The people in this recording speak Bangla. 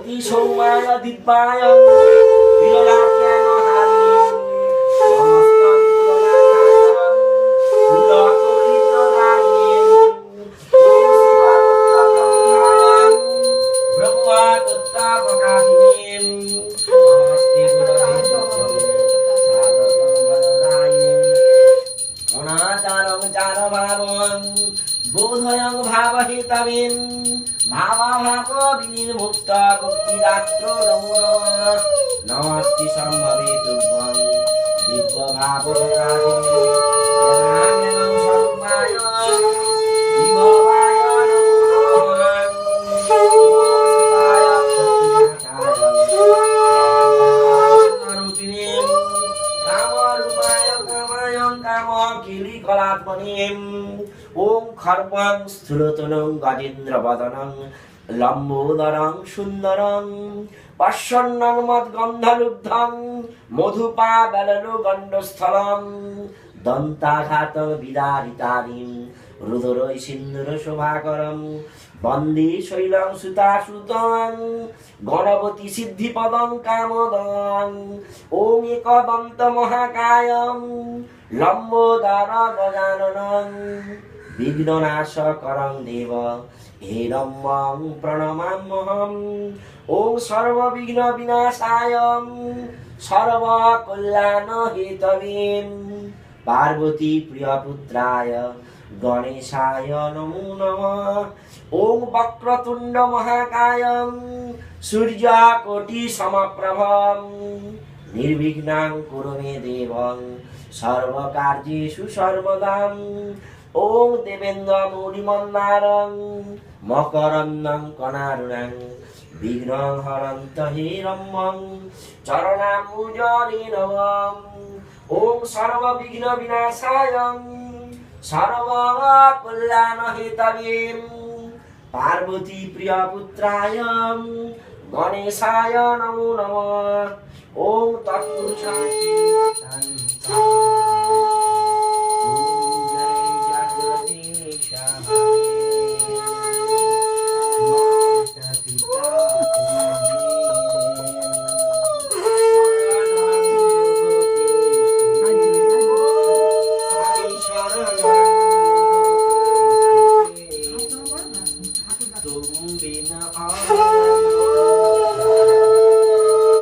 অতি সৌম্যায় দিব্যায় বিরলাজ্ঞান হারিণীম নমস্তাং পুরনাথায় কুলকলিতদায়িনীম ব্রহ্মতত্ত্বপ্রকাশিনীম নমস্তে অনাচারং চারভাবং বোধয়ং ভাবহিতমিন ভাবাভাব বিনির্মুক্ত মুক্তিদাত্র নমো নমঃ নমস্তে সম্ভবে তুভ্যং দিব্যভাব প্রকাশিনী জ্ঞানাঙ্গং স্বরূপায় বিভবায় নমো নমঃ রূপিণীম কামরূপায় কামায়ং কামকিলিকলাত্মনীম ওম খর্বং স্থূলতনং গজেন্দ্রবদনং লম্বোদরং সুন্দরং পশ্যন্নং মদ্গন্ধলুব্ধং মধুপাবললো গণ্ডস্থলং দন্তাঘাতং বিদারিতারিম রুদরৈ সিন্দুর শোভাকরং বন্দে শৈলং সুতাসুতং গণপতি সিদ্ধিপদং কামদং ওম একদন্ত মহাকায়ং লম্বোদর গজাননং বিঘ্ননাশকরং দেব হেরম্যং প্রণমাম্যহম ওম সর্ববিঘ্ন বিনাশায় সর্বকল্যাণ হেতবে পার্বতী প্রিয়পুত্রায় গণেশায় নমো নমঃ ওম বক্রতুণ্ড মহাকায় সূর্যকোটি সমপ্রভ নির্বিঘ্নাং কুরু মে দেব সর্বকার্যেষু সর্বদা ওম দেবেন্দ্র মৌলিমন্দারং মকরন্দং কনারুণাং বিঘ্নং হরন্ত হিরম্যং চরণাম্বুজরে নমঃ ওম সর্ববিঘ্ন বিনাশায় সর্বকল্যাণ হেতবে পার্বতী প্রিয়পুত্রায় গণেশায় নমো নমঃ ওম তৎপুরুষায়